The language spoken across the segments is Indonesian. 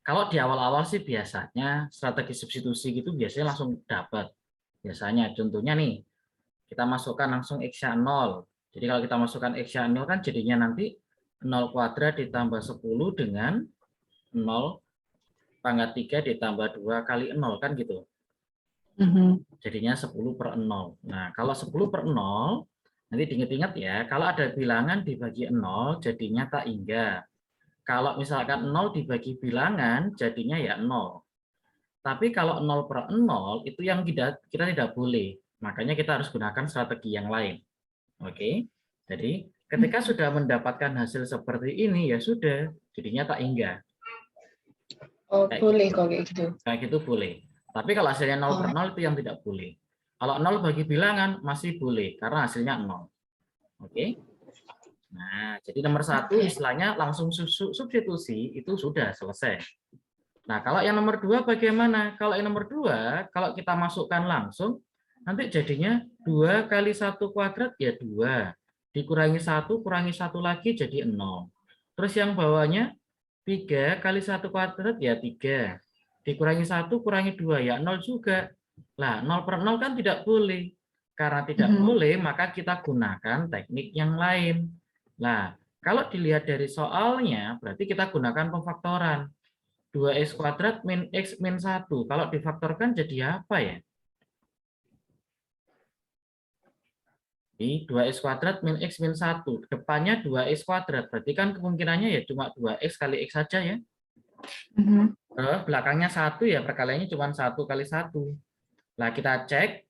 Kalau di awal-awal sih biasanya strategi substitusi gitu biasanya langsung dapat. Biasanya contohnya nih, kita masukkan langsung X-nya 0. Jadi kalau kita masukkan X-nya 0 kan jadinya nanti 0 kuadrat ditambah 10 dengan 0 pangkat 3 ditambah 2 kali 0 kan gitu. Jadinya 10 per 0. Nah, kalau 10 per 0, nanti diingat-ingat ya, kalau ada bilangan dibagi 0 jadinya tak hingga. Kalau misalkan 0 dibagi bilangan jadinya ya 0. Tapi kalau 0 per 0 itu yang kita tidak boleh. Makanya kita harus gunakan strategi yang lain. Oke. Jadi ketika sudah mendapatkan hasil seperti ini ya sudah, jadinya tak hingga. Oh, Kayak boleh gitu. kok kayak gitu. Kayak gitu boleh. Tapi kalau hasilnya 0 per 0 itu yang tidak boleh. Kalau 0 bagi bilangan masih boleh karena hasilnya 0. Oke. Nah, jadi nomor 1 istilahnya langsung substitusi itu sudah selesai. Nah, kalau yang nomor 2 bagaimana? Kalau yang nomor 2, kalau kita masukkan langsung, nanti jadinya 2 kali 1 kuadrat ya 2. Dikurangi 1, kurangi 1 lagi jadi 0. Terus yang bawahnya 3 kali 1 kuadrat ya 3. Dikurangi 1, kurangi 2 ya 0 juga. Lah, 0 per 0 kan tidak boleh. Karena tidak boleh, maka kita gunakan teknik yang lain. Nah, kalau dilihat dari soalnya, berarti kita gunakan pemfaktoran. 2x kuadrat min x min 1. Kalau difaktorkan jadi apa ya? Ini 2x kuadrat min x min 1. Depannya 2x kuadrat. Berarti kan kemungkinannya ya cuma 2x kali x saja ya. Belakangnya 1 ya, perkaliannya cuma 1 kali 1. Nah, kita cek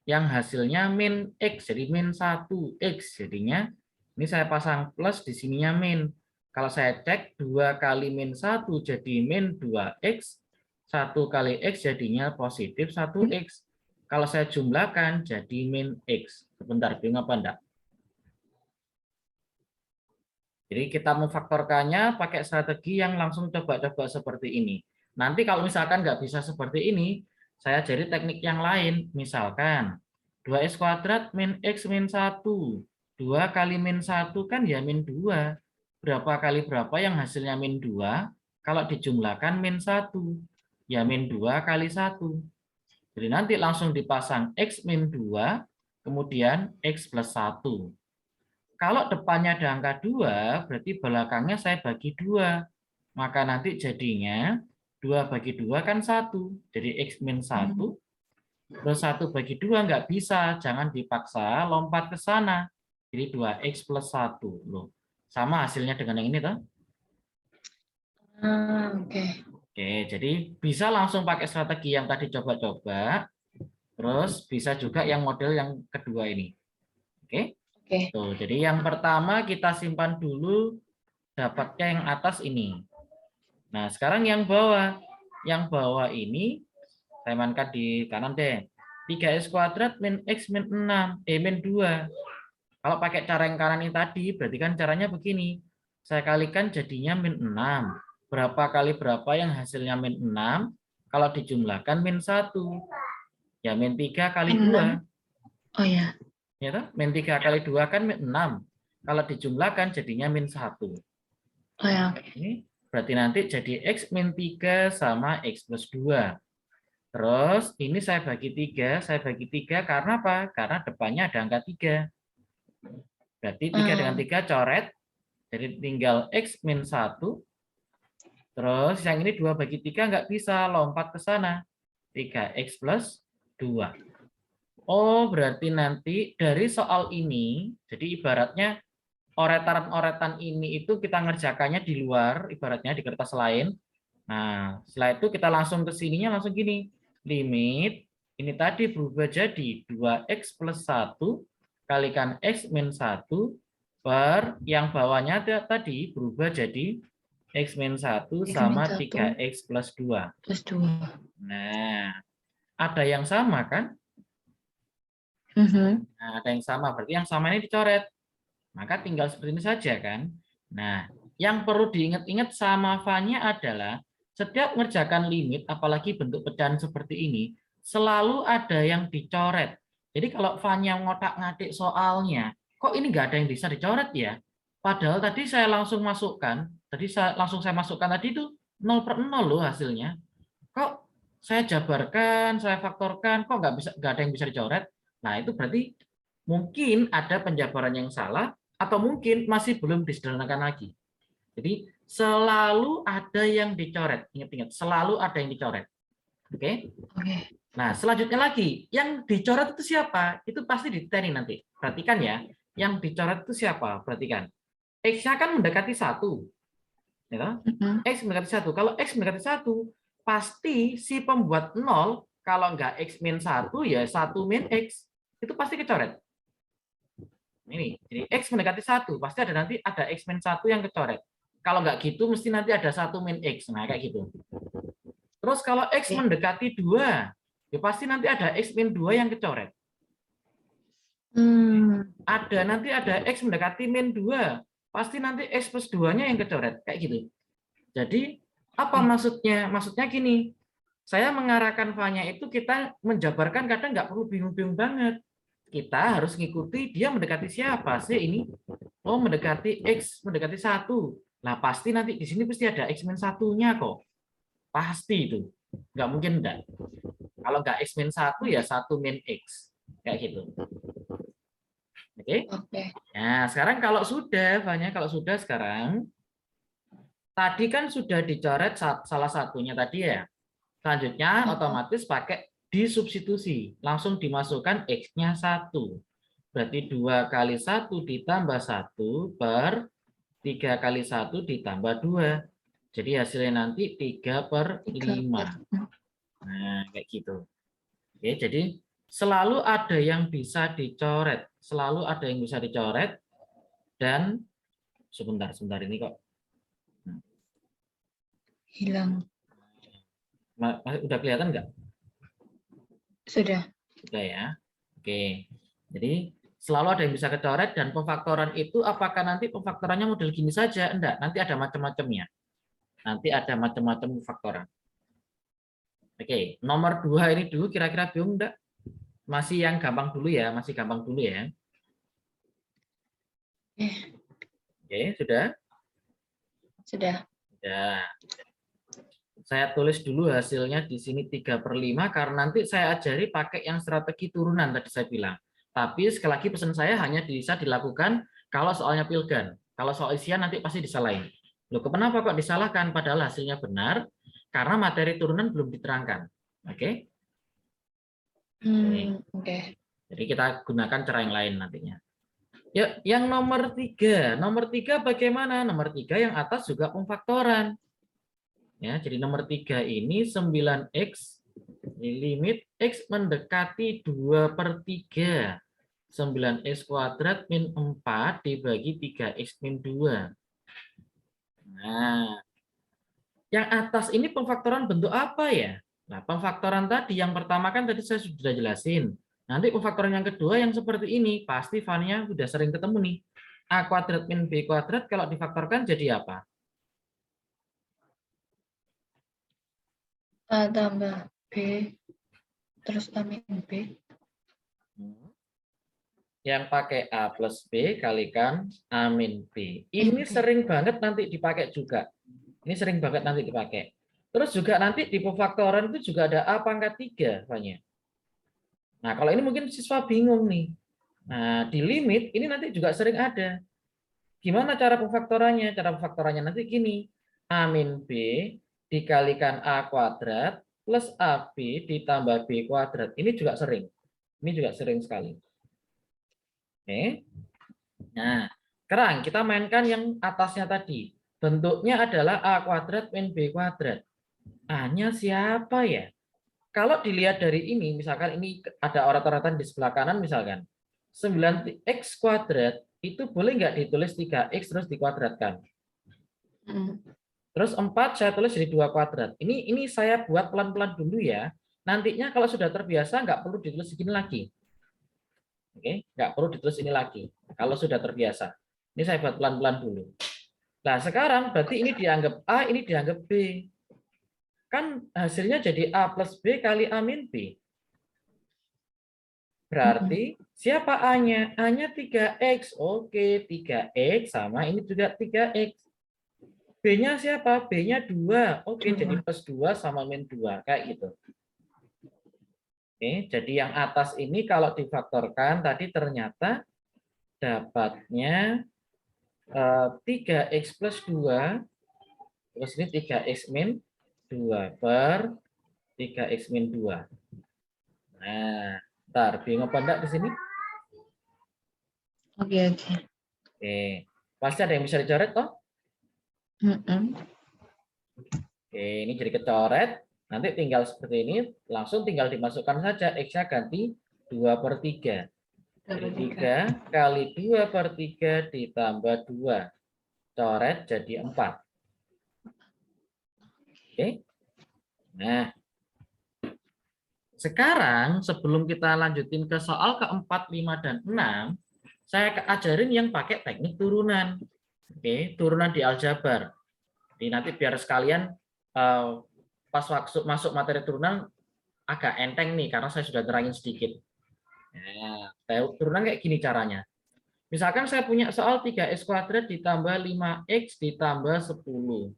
yang hasilnya min x. Jadi min 1x. Jadinya ini saya pasang plus, di sininya min. Kalau saya cek 2 kali min 1 jadi min 2x. 1 kali x jadinya positif 1x. Kalau saya jumlahkan jadi min x. Sebentar, bingung apa enggak? Jadi kita memfaktorkannya pakai strategi yang langsung coba-coba seperti ini. Nanti kalau misalkan nggak bisa seperti ini, saya jadi teknik yang lain. Misalkan 2x kuadrat min x min 1. 2 kali min 1 kan ya min 2. Berapa kali berapa yang hasilnya min 2? Kalau dijumlahkan min 1. Ya min 2 kali 1. Jadi nanti langsung dipasang x min 2, kemudian x plus 1. Kalau depannya ada angka 2, berarti belakangnya saya bagi 2. Maka nanti jadinya 2 bagi 2 kan 1. Jadi x min 1. Terus 1 bagi 2 nggak bisa. Jangan dipaksa lompat ke sana. Jadi 2x plus 1. Loh, sama hasilnya dengan yang ini toh? Oke, jadi bisa langsung pakai strategi yang tadi coba-coba. Terus bisa juga yang model yang kedua ini. Oke? Tuh, jadi yang pertama kita simpan dulu dapatnya yang atas ini. Nah, sekarang yang bawah. Yang bawah ini saya mainkan di kanan deh. 3x kuadrat min x min 6, min 2. Kalau pakai cara yang kanan ini tadi, berarti kan caranya begini. Saya kalikan jadinya min 6. Berapa kali berapa yang hasilnya min 6? Kalau dijumlahkan min 1. Ya min 3 kali 2. Oh ya. Ya toh? Min 3 kali 2 kan min 6. Kalau dijumlahkan jadinya min 1. Oh ya, oke. Ini berarti nanti jadi x min 3 sama x plus 2. Terus ini saya bagi 3 karena apa? Karena depannya ada angka 3. Berarti 3 dengan 3 coret. Jadi tinggal x min 1. Terus yang ini 2 bagi 3 nggak bisa, lompat ke sana. 3x plus 2. Oh, berarti nanti dari soal ini, jadi ibaratnya oretan-oretan ini itu kita ngerjakannya di luar, ibaratnya di kertas lain. Nah, setelah itu kita langsung ke sininya langsung gini. Limit, ini tadi berubah jadi 2x plus 1 kalikan x min 1 per yang bawahnya tadi berubah jadi x min 1 sama 3x plus 2. Nah, ada yang sama kan? Nah, ada yang sama, berarti yang sama ini dicoret. Maka tinggal seperti ini saja kan. Nah, yang perlu diingat-ingat sama fa-nya adalah setiap mengerjakan limit, apalagi bentuk pecahan seperti ini, selalu ada yang dicoret. Jadi kalau fa-nya ngotak-ngatik soalnya, kok ini nggak ada yang bisa dicoret ya? Padahal tadi saya langsung masukkan, Tadi langsung saya masukkan tadi itu 0/0 loh hasilnya. Kok saya jabarkan, saya faktorkan, kok nggak ada yang bisa dicoret? Nah, itu berarti mungkin ada penjabaran yang salah, atau mungkin masih belum disederhanakan lagi. Jadi, selalu ada yang dicoret. Ingat-ingat, selalu ada yang dicoret. Oke? Oke. Nah, selanjutnya lagi, yang dicoret itu siapa? Itu pasti ditanya nanti. Perhatikan ya, yang dicoret itu siapa? Perhatikan. X-nya kan mendekati 1. Ya, X mendekati 1. Kalau X mendekati 1, pasti si pembuat 0, kalau nggak X min 1, ya 1 min X. Itu pasti kecoret. Ini, jadi X mendekati 1, pasti nanti ada X min 1 yang kecoret. Kalau nggak gitu, mesti nanti ada 1 min X. Nah, kayak gitu. Terus kalau X mendekati 2, ya pasti nanti ada X min 2 yang kecoret. Nanti ada X mendekati min 2, pasti nanti X plus 2-nya yang kecoret. Kayak gitu. Jadi, apa maksudnya? Maksudnya gini, saya mengarahkan fanya itu kita menjabarkan kadang nggak perlu bingung-bingung banget. Kita harus ngikuti dia mendekati siapa sih ini? Oh, mendekati X, mendekati 1. Nah, pasti nanti di sini pasti ada X min 1-nya kok. Pasti itu. Nggak mungkin enggak. Kalau nggak X min 1, ya 1 min X. Kayak gitu. Oke? Nah, sekarang kalau sudah sekarang, tadi kan sudah dicoret salah satunya tadi ya. Selanjutnya otomatis pakai disubstitusi. Langsung dimasukkan X-nya 1. Berarti 2 kali 1 ditambah 1 per 3 kali 1 ditambah 2. Jadi hasilnya nanti 3/5. Nah, kayak gitu. Oke, jadi selalu ada yang bisa dicoret. Selalu ada yang bisa dicoret. Dan sebentar ini kok. Hilang. Udah kelihatan nggak? Sudah. Sudah ya. Oke. Jadi selalu ada yang bisa kecoret, dan pemfaktoran itu apakah nanti pemfaktorannya model gini saja? Enggak, nanti ada macam-macamnya. Nanti ada macam-macam pemfaktoran. Oke, nomor 2 ini dulu kira-kira bingung enggak? Masih yang gampang dulu ya, masih gampang dulu ya. Oke, sudah? Sudah. Ya. Saya tulis dulu hasilnya di sini 3/5 karena nanti saya ajari pakai yang strategi turunan tadi saya bilang. Tapi sekali lagi pesan saya hanya bisa dilakukan kalau soalnya pilgan. Kalau soal isian nanti pasti disalahin. Loh, kenapa kok disalahkan padahal hasilnya benar? Karena materi turunan belum diterangkan. Oke? Oke. Jadi kita gunakan cara yang lain nantinya. Ya, yang nomor 3. Nomor 3 bagaimana? Nomor 3 yang atas juga pemfaktoran. Ya, jadi nomor 3 ini 9x limit x mendekati 2/3. 9x kuadrat min 4 dibagi 3x min 2. Nah, yang atas ini pemfaktoran bentuk apa ya? Nah, pemfaktoran tadi yang pertama kan tadi saya sudah jelasin. Nanti pemfaktoran yang kedua yang seperti ini, pasti Vanya sudah sering ketemu nih. A kuadrat min B kuadrat kalau difaktorkan jadi apa? A tambah B, terus A min B. Yang pakai A plus B kalikan A min B. Ini sering banget nanti dipakai juga. Ini sering banget nanti dipakai. Terus juga nanti di pemfaktoran itu juga ada A pangkat 3. Vanya. Nah, kalau ini mungkin siswa bingung nih. Nah, di limit ini nanti juga sering ada. Gimana cara pemfaktorannya? Cara pemfaktorannya nanti gini. A min B dikalikan A kuadrat plus AB ditambah B kuadrat. Ini juga sering. Ini juga sering sekali. Oke. Nah, sekarang kita mainkan yang atasnya tadi. Bentuknya adalah A kuadrat min B kuadrat. A-nya siapa ya? Kalau dilihat dari ini, misalkan ini ada orat-oratan di sebelah kanan misalkan. 9x kuadrat itu boleh nggak ditulis 3x terus dikuadratkan? Terus 4 saya tulis jadi 2 kuadrat. Ini saya buat pelan-pelan dulu ya. Nantinya kalau sudah terbiasa nggak perlu ditulis segini lagi. Oke, nggak perlu ditulis ini lagi. Kalau sudah terbiasa. Ini saya buat pelan-pelan dulu. Nah, sekarang berarti ini dianggap A, ini dianggap B. Kan hasilnya jadi A plus B kali A min B. Berarti siapa A-nya? A-nya 3X. Oke, 3X sama ini juga 3X. B-nya siapa? B-nya 2. Oke, 2. jadi plus 2 sama min 2. Kayak gitu. Oke, jadi yang atas ini kalau difaktorkan tadi ternyata dapatnya 3x plus 2. Terus ini 3x min 2 per 3x min 2. Nah, ntar bingung apa enggak di sini? Oke, oke. Oke, pasti ada yang bisa dicoret toh? Oke, ini jadi kecoret. Nanti tinggal seperti ini, langsung tinggal dimasukkan saja. X-nya ganti 2 per 3. Jadi 3 kali 2 per 3 ditambah 2. Coret jadi 4. Oke. Nah, sekarang sebelum kita lanjutin ke soal keempat, 5, dan 6, saya ajarin yang pakai teknik turunan. Oke, turunan di aljabar. Jadi nanti biar sekalian pas waktu masuk materi turunan agak enteng nih karena saya sudah terangin sedikit. Nah, turunan kayak gini caranya. Misalkan saya punya soal 3x kuadrat ditambah 5x ditambah 10.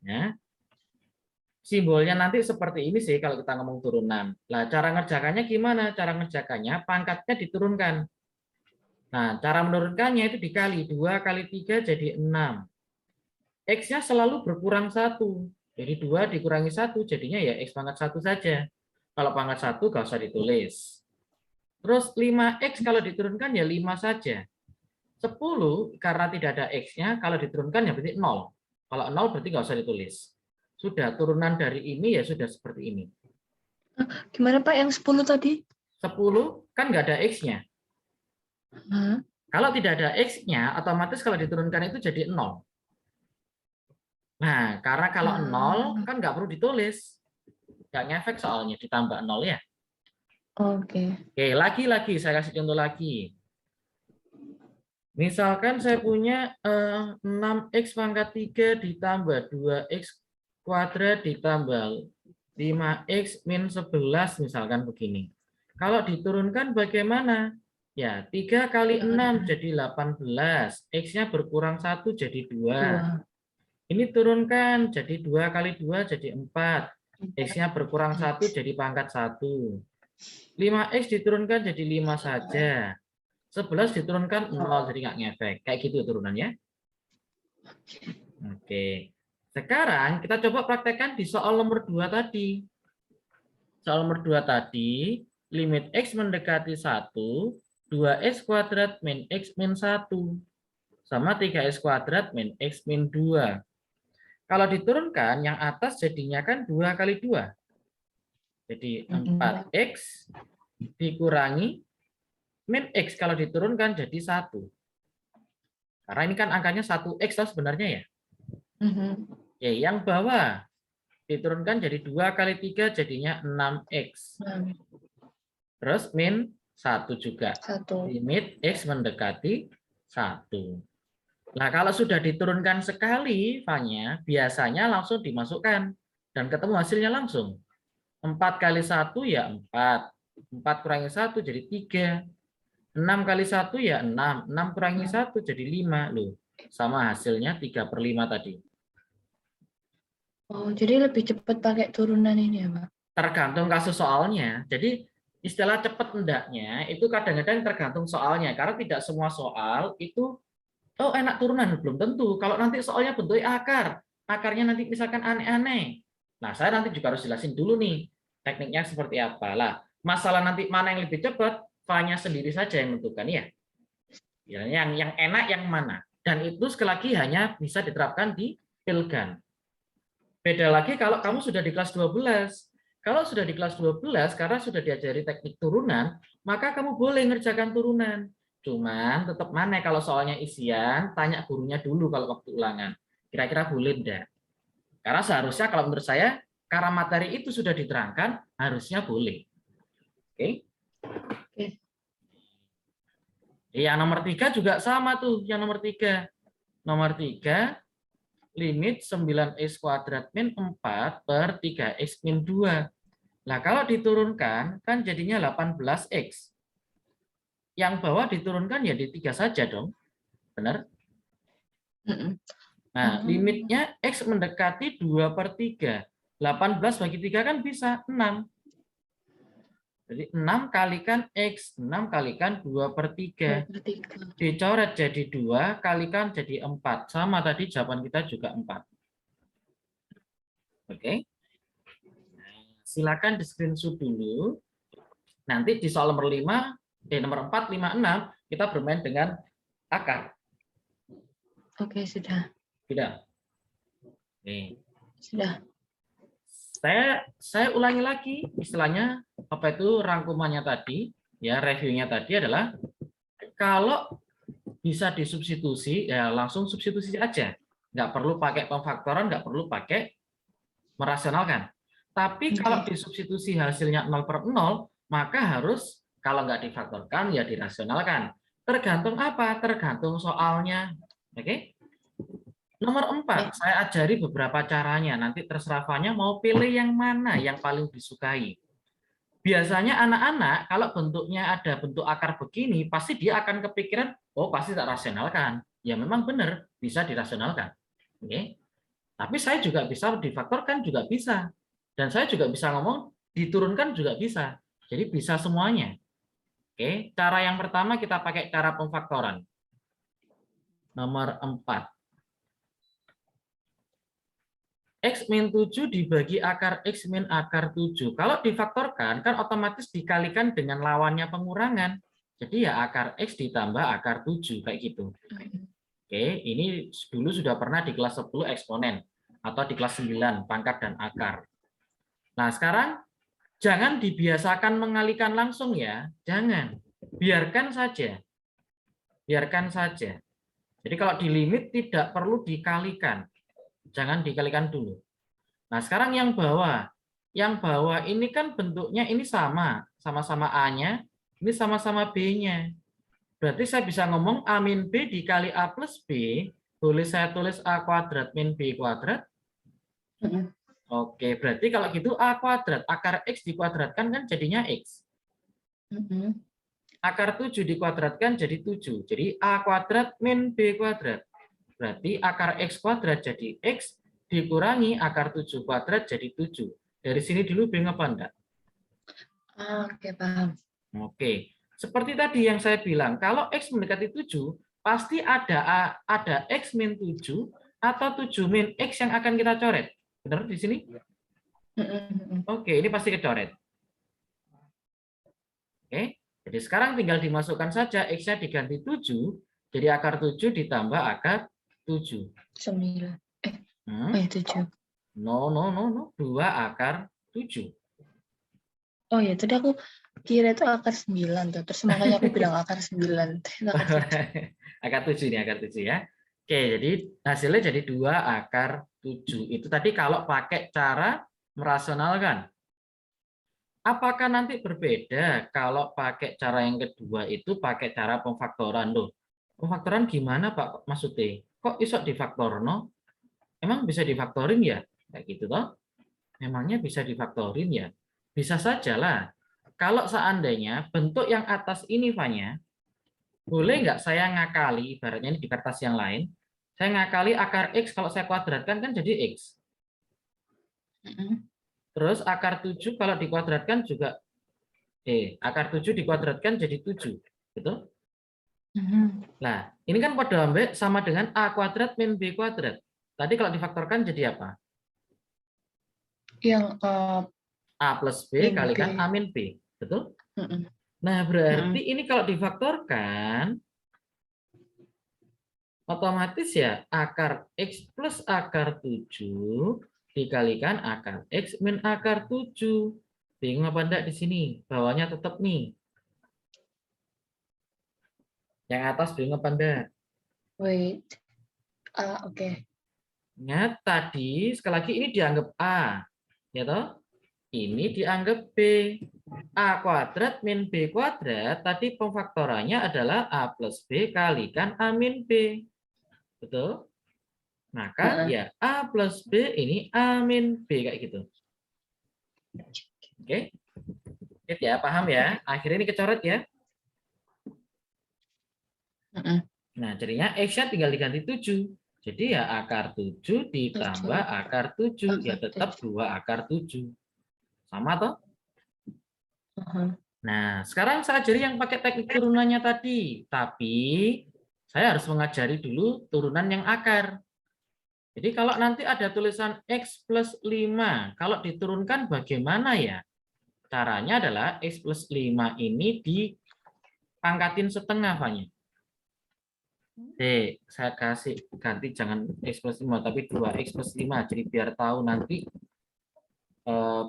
Ya. Simbolnya nanti seperti ini sih kalau kita ngomong turunan. Nah, cara ngerjakannya gimana? Cara ngerjakannya pangkatnya diturunkan. Nah, cara menurunkannya itu dikali. 2 kali 3 jadi 6. X-nya selalu berkurang 1. Jadi 2 dikurangi 1 jadinya ya X pangkat 1 saja. Kalau pangkat 1 nggak usah ditulis. Terus 5X kalau diturunkan ya 5 saja. 10 karena tidak ada X-nya, kalau diturunkan ya berarti 0. Kalau 0 berarti nggak usah ditulis. Sudah, turunan dari ini ya sudah seperti ini. Gimana Pak yang 10 tadi? 10 kan nggak ada X-nya. Kalau tidak ada X-nya, otomatis kalau diturunkan itu jadi 0. Nah, karena kalau 0 kan nggak perlu ditulis. Nggak ngefek soalnya, ditambah 0 ya. Oke. Oke, lagi-lagi saya kasih contoh lagi. Misalkan saya punya 6x pangkat 3 ditambah 2x kuadrat ditambah 5x min 11 misalkan begini. Kalau diturunkan bagaimana? Ya, 3 kali 6 jadi 18. X-nya berkurang 1 jadi 2. Ini turunkan jadi 2 kali 2 jadi 4. X-nya berkurang 1 jadi pangkat 1. 5x diturunkan jadi 5 saja. 11 diturunkan 0 jadi nggak ngefek. Kayak gitu turunannya. Oke. Sekarang kita coba praktekkan di soal nomor 2 tadi. Soal nomor 2 tadi, limit X mendekati 1, 2x kuadrat min X min 1. Sama 3x kuadrat min X min 2. Kalau diturunkan, yang atas jadinya kan 2 kali 2. Jadi 4x dikurangi min X kalau diturunkan jadi 1. Karena ini kan angkanya 1x sebenarnya ya. Ya, yang bawah diturunkan jadi 2 kali 3 jadinya 6x. Terus min 1 juga. Limit X mendekati 1. Nah, kalau sudah diturunkan sekali Fanya, biasanya langsung dimasukkan. Dan ketemu hasilnya langsung. 4 kali 1 ya 4. 4 kurangi 1 jadi 3. 6 kali 1 ya 6. 6 kurangi 1 jadi 5. Loh, sama hasilnya 3 per 5 tadi. Oh, jadi lebih cepat pakai turunan ini ya, Pak? Tergantung kasus soalnya. Jadi istilah cepat hendaknya itu kadang-kadang tergantung soalnya. Karena tidak semua soal itu enak turunan. Belum tentu. Kalau nanti soalnya bentuknya akar. Akarnya nanti misalkan aneh-aneh. Nah, saya nanti juga harus jelasin dulu nih. Tekniknya seperti apa. Lah, masalah nanti mana yang lebih cepat, Fanya sendiri saja yang menentukan ya. Yang enak yang mana. Dan itu sekali lagi hanya bisa diterapkan di Pilgan. Beda lagi kalau kamu sudah di kelas 12. Kalau sudah di kelas 12, karena sudah diajari teknik turunan, maka kamu boleh ngerjakan turunan. Cuman tetap mana kalau soalnya isian, tanya gurunya dulu kalau waktu ulangan. Kira-kira boleh enggak? Karena seharusnya kalau menurut saya, karena materi itu sudah diterangkan, harusnya boleh. Oke? Yang nomor 3 juga sama tuh, yang nomor 3. Nomor 3, limit 9x kuadrat min 4 per 3x min 2. Nah, kalau diturunkan, kan jadinya 18x. Yang bawah diturunkan ya di 3 saja dong. Benar? Nah, limitnya X mendekati 2/3. 18 bagi 3 kan bisa 6. Jadi 6 kalikan X, 6 kalikan 2/3. 2/3. Dicoret jadi 2, kalikan jadi 4. Sama tadi jawaban kita juga 4. Oke. Silakan di screenshot dulu. Nanti di soal nomor 5, nomor 4, 5, 6, kita bermain dengan akar. Oke, sudah. Tidak. Oke. Sudah. Saya ulangi lagi istilahnya apa itu rangkumannya tadi, ya reviewnya tadi adalah kalau bisa disubstitusi ya langsung substitusi aja, nggak perlu pakai pemfaktoran, nggak perlu pakai merasionalkan. Tapi kalau disubstitusi hasilnya 0/0, maka harus kalau nggak difaktorkan ya dirasionalkan. Tergantung apa? Tergantung soalnya. Oke? Nomor 4, saya ajari beberapa caranya. Nanti terserah Fanya mau pilih yang mana yang paling disukai. Biasanya anak-anak kalau bentuknya ada bentuk akar begini, pasti dia akan kepikiran, oh pasti tak rasionalkan. Ya memang benar, bisa dirasionalkan. Oke. Tapi saya juga bisa difaktorkan juga bisa. Dan saya juga bisa ngomong diturunkan juga bisa. Jadi bisa semuanya. Oke, cara yang pertama kita pakai cara pemfaktoran. Nomor 4. X min 7 dibagi akar X min akar 7. Kalau difaktorkan, kan otomatis dikalikan dengan lawannya pengurangan. Jadi ya akar X ditambah akar 7, kayak gitu. Oke, ini dulu sudah pernah di kelas 10 eksponen, atau di kelas 9, pangkat dan akar. Nah, sekarang jangan dibiasakan mengalikan langsung ya. Jangan. Biarkan saja. Biarkan saja. Jadi kalau di limit tidak perlu dikalikan. Jangan dikalikan dulu. Nah, sekarang yang bawah. Yang bawah ini kan bentuknya ini sama. Sama-sama A-nya, ini sama-sama B-nya. Berarti saya bisa ngomong A min B dikali A plus B. Boleh saya tulis A kuadrat min B kuadrat? Oke, berarti kalau gitu A kuadrat. Akar X dikuadratkan kan jadinya X. Akar 7 dikuadratkan jadi 7. Jadi A kuadrat min B kuadrat. Berarti akar X kuadrat jadi X dikurangi akar 7 kuadrat jadi 7. Dari sini dulu bingung apa enggak? Oke, paham. Oke. Seperti tadi yang saya bilang, kalau X mendekati 7, pasti ada X min 7 atau 7 min X yang akan kita coret. Benar di sini? Oke, ini pasti kecoret. Oke. Jadi sekarang tinggal dimasukkan saja X-nya diganti 7, jadi akar 7 ditambah akar 7. 9. 7. No. 2 akar 7. Oh ya, tadi aku kira itu akar 9 tuh. Terus makanya aku bilang akar 9. Akar 7 ini, akar 7 ya. Oke, jadi hasilnya jadi 2 akar 7. Itu tadi kalau pakai cara merasionalkan. Apakah nanti berbeda kalau pakai cara yang kedua itu pakai cara pemfaktoran loh? Pemfaktoran gimana Pak maksudnya? Kok iso difaktorno? Emang bisa difaktorin ya? Kayak gitu toh? Memangnya bisa difaktorin ya? Bisa saja lah. Kalau seandainya bentuk yang atas ini Fanya, boleh nggak saya ngakali, ibaratnya ini di kertas yang lain, saya ngakali akar X kalau saya kuadratkan kan jadi X. Terus akar 7 kalau dikuadratkan juga akar 7 dikuadratkan jadi 7. Betul? Nah, ini kan pada ambek sama dengan A kuadrat min B kuadrat. Tadi kalau difaktorkan jadi apa? Yang A plus B kalikan A min B. Betul? Nah, berarti ini kalau difaktorkan, otomatis ya akar X plus akar 7 dikalikan akar X min akar 7. Bingung apa enggak di sini? Bawahnya tetap nih. Yang atas bingung apa enggak? Wait. Oke. Ingat tadi, sekali lagi ini dianggap A. Ya toh? Ini dianggap B. A kuadrat min B kuadrat, tadi pemfaktorannya adalah A plus B kalikan A min B. Betul? Maka ya A plus B ini A min B kayak gitu. Oke? Ya, paham ya? Akhirnya ini kecoret ya. Nah, jadinya X-nya tinggal diganti 7. Jadi ya akar 7 ditambah 7 akar 7, ya akar tetap 7. 2 akar 7. Sama toh? Aha. Nah, sekarang saya ajari yang pakai teknik turunannya tadi. Tapi saya harus mengajari dulu turunan yang akar. Jadi kalau nanti ada tulisan X plus 5, kalau diturunkan bagaimana ya? Caranya adalah X plus 5 ini dipangkatin setengah, Fanya. Saya kasih ganti jangan X plus 5, tapi 2X plus 5. Jadi biar tahu nanti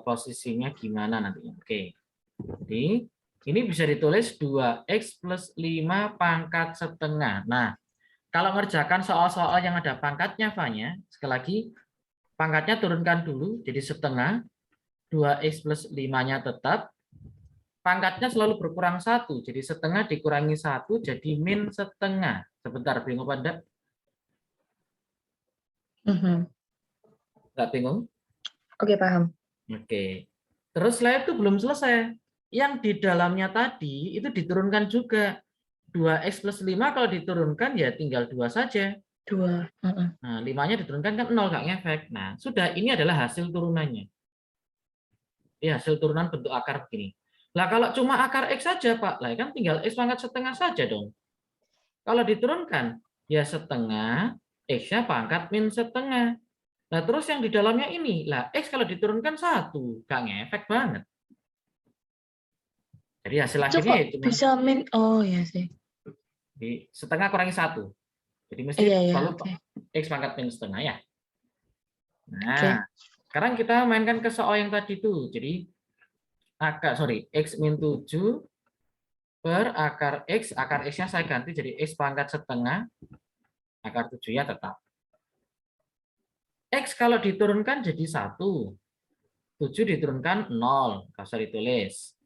posisinya gimana nantinya. Oke. Jadi ini bisa ditulis 2X plus 5 pangkat setengah. Nah, kalau mengerjakan soal-soal yang ada pangkatnya, Fanya, sekali lagi, pangkatnya turunkan dulu, jadi setengah, 2X plus 5-nya tetap, pangkatnya selalu berkurang 1, jadi setengah dikurangi 1, jadi min setengah. Sebentar, bingung apa enggak? Enggak bingung? Oke, paham. Oke. Terus setelah itu belum selesai. Yang di dalamnya tadi itu diturunkan juga. 2X plus 5 kalau diturunkan ya tinggal 2 saja. 2. Nah, 5-nya diturunkan kan 0, nggak ngefek. Nah, sudah, ini adalah hasil turunannya. Ya, hasil turunan bentuk akar begini. Lah kalau cuma akar X saja, Pak, lah kan tinggal X pangkat setengah saja dong. Kalau diturunkan, ya setengah, X-nya pangkat min setengah. Nah, terus yang di dalamnya ini, lah X kalau diturunkan 1, nggak ngefek banget. Jadi hasil Itu akhirnya kok ya cuma bisa min? Oh ya sih. di setengah kurangi 1. Jadi mesti Iya ya, selalu oke. X pangkat min setengah ya. Oke. Nah, sekarang kita mainkan ke soal yang tadi tuh. Jadi X min 7 per akar X-nya saya ganti jadi X pangkat setengah, akar 7-nya tetap. X kalau diturunkan jadi 1, 7 diturunkan 0, kasar ditulis.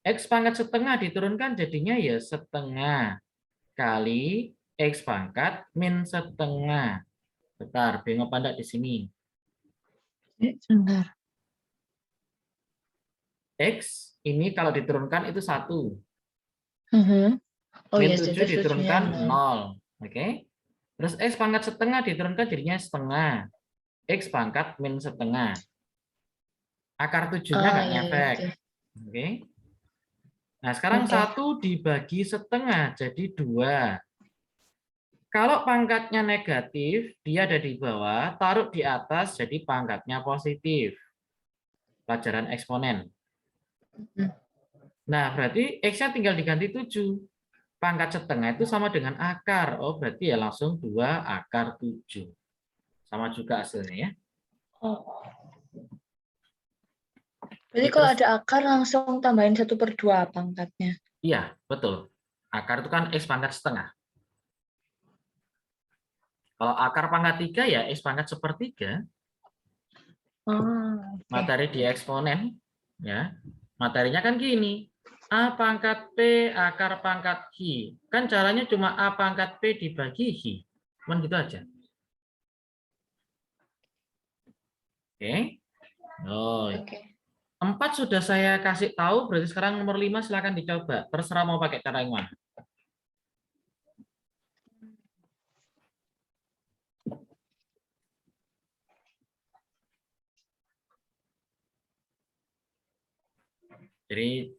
X pangkat setengah diturunkan jadinya ya setengah kali X pangkat min setengah. Bentar, bingung apa enggak di sini? Sebentar. X ini kalau diturunkan itu 1. Oh Min ya, 7 jadi 7-nya diturunkan 0. 0. Oke. Terus X pangkat setengah diturunkan jadinya setengah. X pangkat min setengah. Akar 7-nya Ah nggak ya, ya, ngefek. oke. Oke. Nah, sekarang Oke. 1 dibagi setengah jadi 2. Kalau pangkatnya negatif, dia ada di bawah, taruh di atas jadi pangkatnya positif. Pelajaran eksponen. Nah, berarti X-nya tinggal diganti 7. Pangkat setengah itu sama dengan akar. Oh, berarti ya langsung 2 akar 7. Sama juga hasilnya ya. Oh. Berarti Oke, kalau terus ada akar langsung tambahin 1/2 pangkatnya. iya, betul. Akar itu kan X pangkat setengah. Kalau akar pangkat 3 ya X pangkat sepertiga. Ah, oke. Materi di eksponen, ya. Materinya kan gini. A pangkat P akar pangkat Hi. Kan caranya cuma A pangkat P dibagi Hi. Cuman gitu aja. Oke. Oh, Oke. 4 sudah saya kasih tahu, berarti sekarang nomor 5 silakan dicoba. Terserah mau pakai cara yang mana. Jadi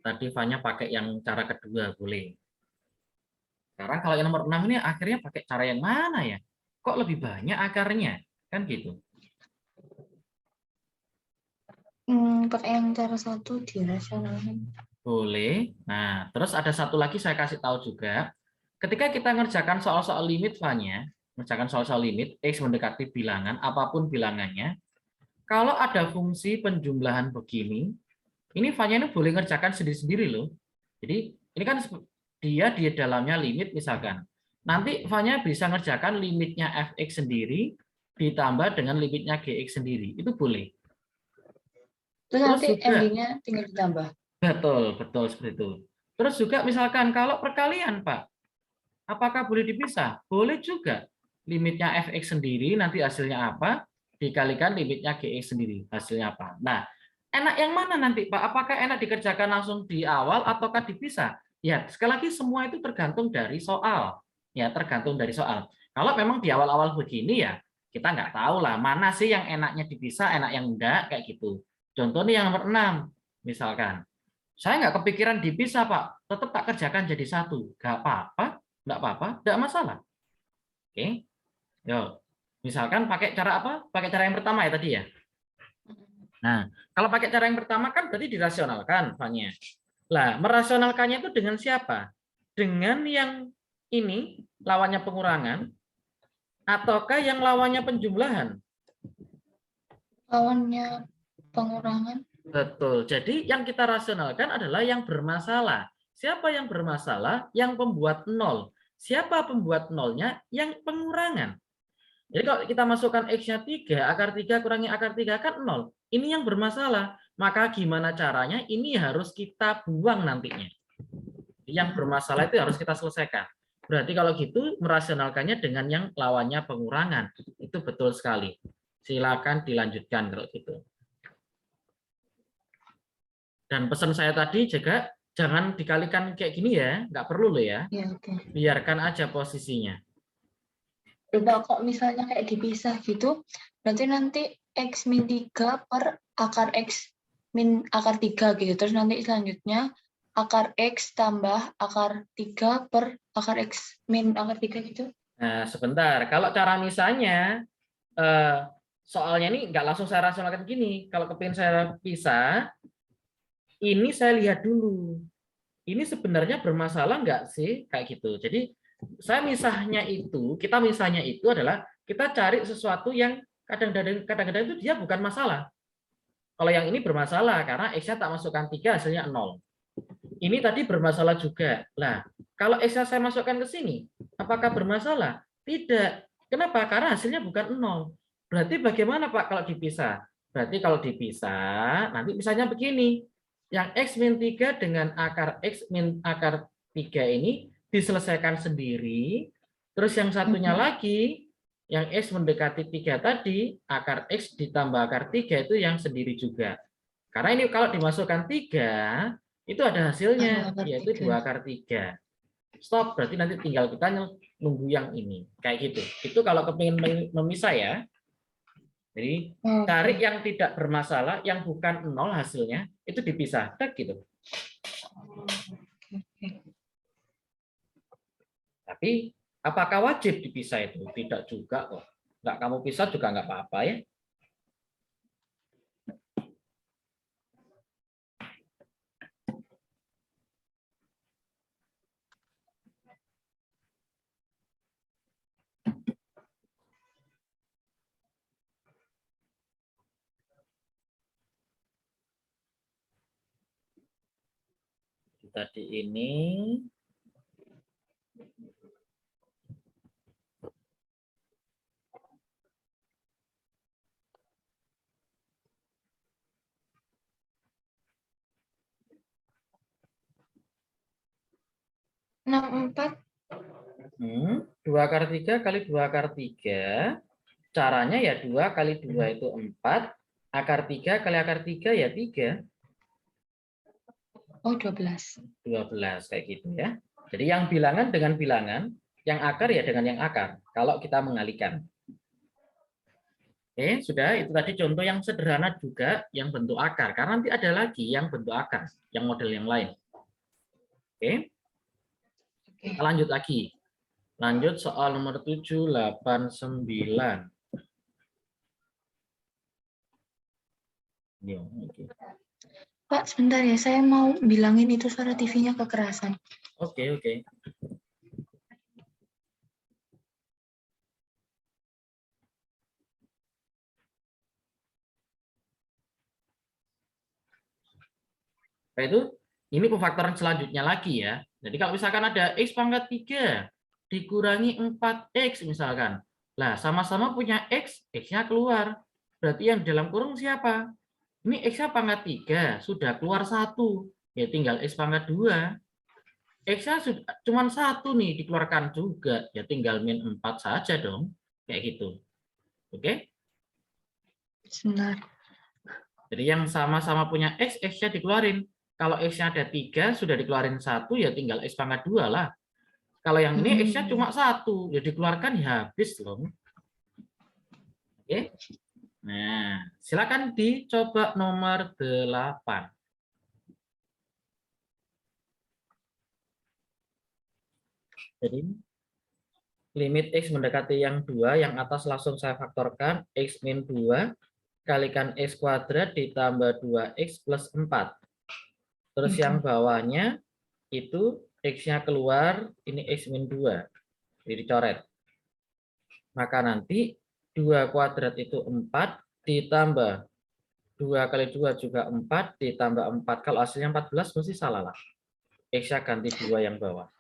tadi Fanya pakai yang cara kedua, boleh. Sekarang kalau yang nomor 6 ini akhirnya pakai cara yang mana ya? Kok lebih banyak akarnya? Kan gitu. Pakai yang cara 1 dirasionalkan. Boleh. Nah, terus ada satu lagi saya kasih tahu juga. Ketika kita ngerjakan soal-soal limit, Fanya, ngerjakan soal-soal limit, X mendekati bilangan, apapun bilangannya, kalau ada fungsi penjumlahan begini, ini Fanya ini boleh ngerjakan sendiri-sendiri loh. Jadi, ini kan dia di dalamnya limit misalkan. Nanti Fanya bisa ngerjakan limitnya Fx sendiri, ditambah dengan limitnya Gx sendiri. Itu boleh. Terus Terus nanti juga, endingnya tinggal ditambah. betul seperti itu. Terus juga misalkan kalau perkalian, Pak, apakah boleh dipisah? Boleh juga. Limitnya Fx sendiri, nanti hasilnya apa? Dikalikan limitnya Gx sendiri, hasilnya apa? Nah, enak yang mana nanti, Pak? Apakah enak dikerjakan langsung di awal ataukah dipisah? Ya, sekali lagi semua itu tergantung dari soal. Ya, tergantung dari soal. Kalau memang di awal-awal begini ya, kita nggak tahu lah mana sih yang enaknya dipisah, enak yang enggak, kayak gitu. Contoh nih yang nomor 6, misalkan. Saya nggak kepikiran dipisah, Pak. Tetap tak kerjakan jadi satu. Nggak apa-apa, nggak masalah. Oke, yuk. Misalkan pakai cara apa? Pakai cara yang pertama ya tadi ya. Nah, kalau pakai cara yang pertama kan berarti dirasionalkan, Fanya. Lah, merasionalkannya itu dengan siapa? Dengan yang ini, lawannya pengurangan, ataukah yang lawannya penjumlahan? Lawannya pengurangan. Betul. Jadi yang kita rasionalkan adalah yang bermasalah. Siapa yang bermasalah? Yang pembuat nol. Siapa pembuat nolnya? Yang pengurangan. Jadi kalau kita masukkan X-nya 3, akar 3 kurangi akar 3 kan 0. Ini yang bermasalah. Maka gimana caranya? Ini harus kita buang nantinya. Yang bermasalah itu harus kita selesaikan. Berarti kalau gitu merasionalkannya dengan yang lawannya pengurangan. Itu betul sekali. Silakan dilanjutkan kalau gitu. Dan pesan saya tadi juga jangan dikalikan kayak gini ya, nggak perlu loh ya. Ya, oke. Biarkan aja posisinya. Coba kok misalnya kayak dipisah gitu, berarti nanti X min 3 per akar X min akar 3 gitu. Terus nanti selanjutnya akar X tambah akar 3 per akar X min akar 3 gitu. Nah, sebentar. Kalau cara misalnya, soalnya ini nggak langsung saya rasionalkan gini. Kalau kepingin saya pisah, ini saya lihat dulu. Ini sebenarnya bermasalah nggak sih? Kayak gitu. Jadi, saya kita misahnya itu adalah kita cari sesuatu yang kadang-kadang itu dia bukan masalah. Kalau yang ini bermasalah karena X-nya tak masukkan 3 hasilnya 0. Ini tadi bermasalah juga. Nah, kalau X-nya saya masukkan ke sini, apakah bermasalah? Tidak. Kenapa? Karena hasilnya bukan 0. Berarti bagaimana Pak kalau dipisah? Berarti kalau dipisah, nanti misalnya begini. Yang X min 3 dengan akar X min akar 3 ini diselesaikan sendiri. Terus yang satunya lagi, yang X mendekati 3 tadi, akar X ditambah akar 3 itu yang sendiri juga. Karena ini kalau dimasukkan 3, itu ada hasilnya, yaitu 2 akar 3. Stop, berarti nanti tinggal kita nunggu yang ini. Kayak gitu. Itu kalau kepingin memisah ya. Jadi cari yang tidak bermasalah, yang bukan 0 hasilnya, itu dipisah. Gitu. Tapi apakah wajib dipisah itu? Tidak juga kok. Nggak kamu pisah juga nggak apa-apa ya. Tadi ini enam 4. 2 akar 3 kali 2 akar 3. Caranya ya 2 kali 2 itu 4. Akar 3 kali akar 3 ya 3. Oh, 12. 12 kayak gitu ya. Jadi yang bilangan dengan bilangan, yang akar ya dengan yang akar. Kalau kita mengalihkan. Oke, sudah itu tadi contoh yang sederhana juga yang bentuk akar. Karena nanti ada lagi yang bentuk akar, yang model yang lain. Oke. Kita lanjut lagi. Lanjut soal nomor 7, 8, 9. Pak, sebentar ya, saya mau bilangin itu suara TV-nya kekerasan. Oke. Nah, itu ini pemfaktoran selanjutnya lagi ya. Jadi kalau misalkan ada X pangkat 3 dikurangi 4X misalkan. Lah, sama-sama punya X, X-nya keluar. Berarti yang dalam kurung siapa? Ini X-nya pangkat 3, sudah keluar 1. Ya tinggal X pangkat 2. X-nya cuma 1 nih dikeluarkan juga. Ya tinggal min 4 saja dong. Kayak gitu. Oke? Sebentar. Jadi yang sama-sama punya X, X-nya dikeluarin. Kalau X-nya ada 3, sudah dikeluarin 1, ya tinggal X pangkat 2 lah. Kalau yang ini X-nya cuma 1, ya dikeluarkan ya habis loh. Oke. Nah, silakan dicoba nomor 8. Jadi limit X mendekati yang 2, yang atas langsung saya faktorkan, X min 2 kalikan X kuadrat ditambah 2X plus 4. Terus yang bawahnya itu X-nya keluar, ini X min 2. Jadi dicoret. Maka nanti 2 kuadrat itu 4 ditambah 2 kali 2 juga 4 ditambah 4. Kalau hasilnya 14 mesti salah lah. X-nya ganti 2 yang bawah.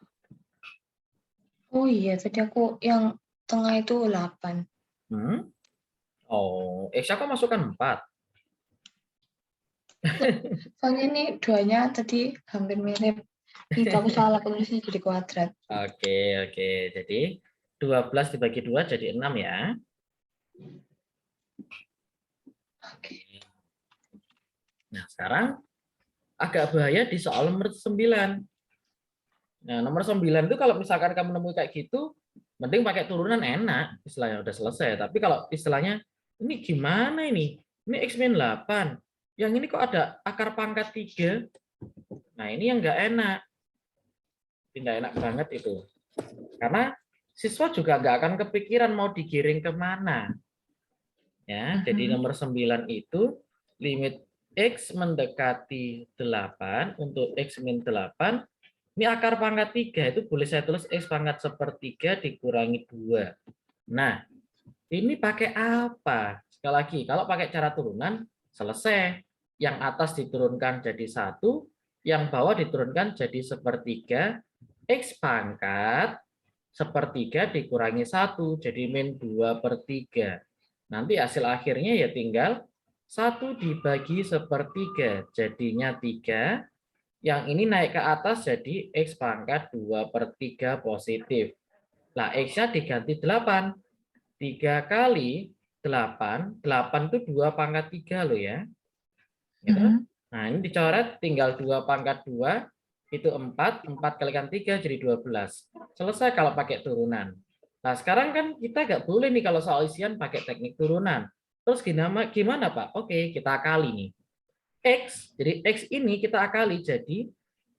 Oh iya, tadi aku yang tengah itu 8. Oh, X-nya kok masukkan 4? Soalnya ini 2-nya tadi hampir mirip. Itu aku salah tulisnya jadi kuadrat. Oke. Jadi 12 dibagi 2 jadi 6 ya. Oke. Nah, sekarang agak bahaya di soal nomor 9. Nah, nomor 9 itu kalau misalkan kamu nemu kayak gitu, mending pakai turunan enak, istilahnya udah selesai. Tapi kalau istilahnya, ini gimana ini? Ini X min 8. Yang ini kok ada akar pangkat 3? Nah, ini yang nggak enak. Tidak enak banget itu. Karena siswa juga nggak akan kepikiran mau digiring kemana. Ya, jadi nomor 9 itu limit X mendekati 8 untuk X min 8. Ini akar pangkat 3 itu boleh saya tulis X pangkat sepertiga dikurangi 2. Nah, ini pakai apa? Sekali lagi, kalau pakai cara turunan, selesai. Yang atas diturunkan jadi 1, yang bawah diturunkan jadi sepertiga, X pangkat sepertiga dikurangi 1, jadi min 2/3. Nanti hasil akhirnya ya tinggal 1 dibagi sepertiga, jadinya 3. Yang ini naik ke atas jadi X pangkat 2/3 positif. Nah, X-nya diganti 8. 3 kali 8, 8 itu 2 pangkat 3 loh ya. Gitu. Nah, ini dicoret tinggal 2 pangkat 2, itu 4, 4 kalikan 3 jadi 12. Selesai kalau pakai turunan. Nah, sekarang kan kita nggak boleh nih kalau soal isian pakai teknik turunan. Terus gimana Pak? Oke, kita akali nih. X, jadi X ini kita akali jadi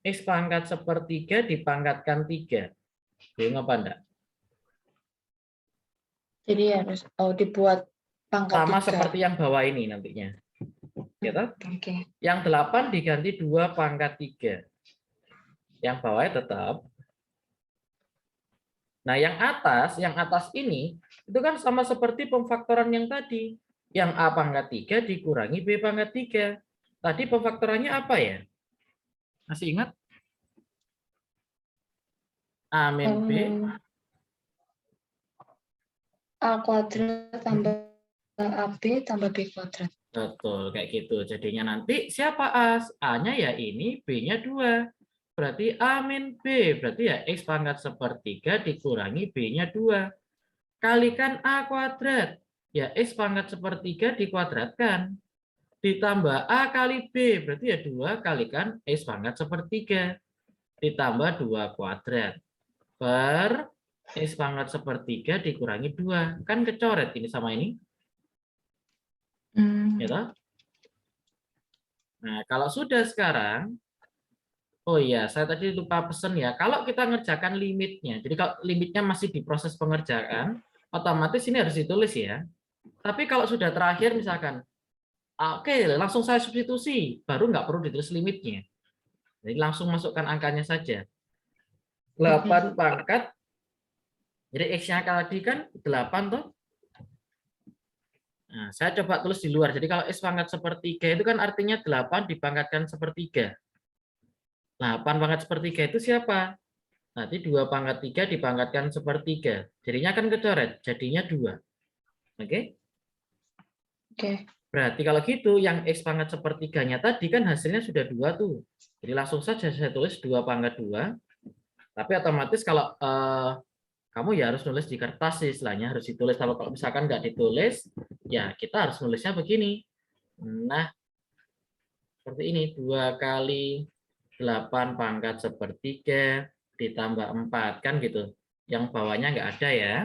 X pangkat sepertiga dipangkatkan 3. Bingung apa enggak? Jadi harus dibuat pangkat Sama 3. seperti yang bawah ini nantinya. Gitu? Oke. Yang 8 diganti 2 pangkat 3. Yang bawahnya tetap. Nah, yang atas ini, itu kan sama seperti pemfaktoran yang tadi. Yang A pangkat 3 dikurangi B pangkat 3. Tadi pemfaktorannya apa ya? Masih ingat? A min B. A kuadrat tambah AB tambah B kuadrat. Betul, kayak gitu. Jadinya nanti siapa A? A-nya ya ini, B-nya 2. Berarti A min B. Berarti ya X pangkat sepertiga dikurangi B-nya 2. Kalikan A kuadrat. Ya X pangkat sepertiga dikuadratkan. Ditambah A kali B. Berarti ya 2 kalikan X pangkat sepertiga. Ditambah 2 kuadrat. Per X pangkat sepertiga dikurangi 2. Kan kecoret ini sama ini. Ya toh? Nah, kalau sudah sekarang, oh iya, saya tadi lupa pesen ya. Kalau kita ngerjakan limitnya, jadi kalau limitnya masih di proses pengerjaan, otomatis ini harus ditulis ya. Tapi kalau sudah terakhir misalkan, oke, langsung saya substitusi, baru nggak perlu ditulis limitnya. Jadi langsung masukkan angkanya saja. 8 pangkat, jadi X-nya tadi kan 8 toh. Nah, saya coba tulis di luar. Jadi kalau X pangkat sepertiga itu kan artinya 8 dipangkatkan sepertiga. 8 pangkat sepertiga itu siapa? Nanti 2 pangkat 3 dipangkatkan sepertiga. Jadinya kan kecoret, jadinya 2. Oke? Oke. Berarti kalau gitu, yang X pangkat sepertiganya tadi kan hasilnya sudah 2 tuh. Jadi langsung saja saya tulis 2 pangkat 2. Tapi otomatis kalau kamu ya harus nulis di kertas sih, istilahnya harus ditulis. Kalau misalkan nggak ditulis, ya kita harus nulisnya begini. Nah, seperti ini. 2 kali 8 pangkat sepertiga ditambah 4, kan gitu. Yang bawahnya nggak ada ya.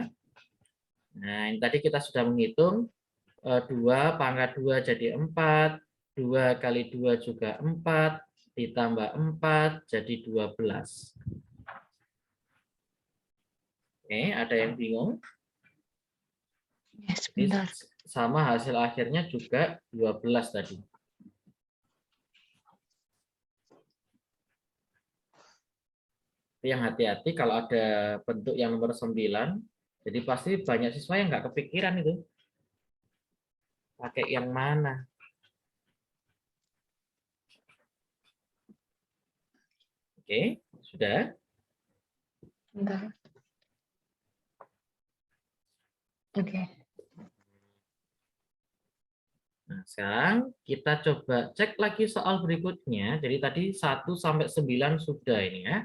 Nah, ini tadi kita sudah menghitung 2 pangkat 2 jadi 4, 2 kali 2 juga 4, ditambah 4 jadi 12. Oke, ada yang bingung? Ya, Ini sebentar. sama hasil akhirnya juga 12 tadi. Yang hati-hati kalau ada bentuk yang nomor 9, jadi pasti banyak siswa yang nggak kepikiran itu. Pakai yang mana? Oke, sudah. Sebentar. Oke. Nah, sekarang kita coba cek lagi soal berikutnya. Jadi tadi 1 sampai 9 sudah ini ya.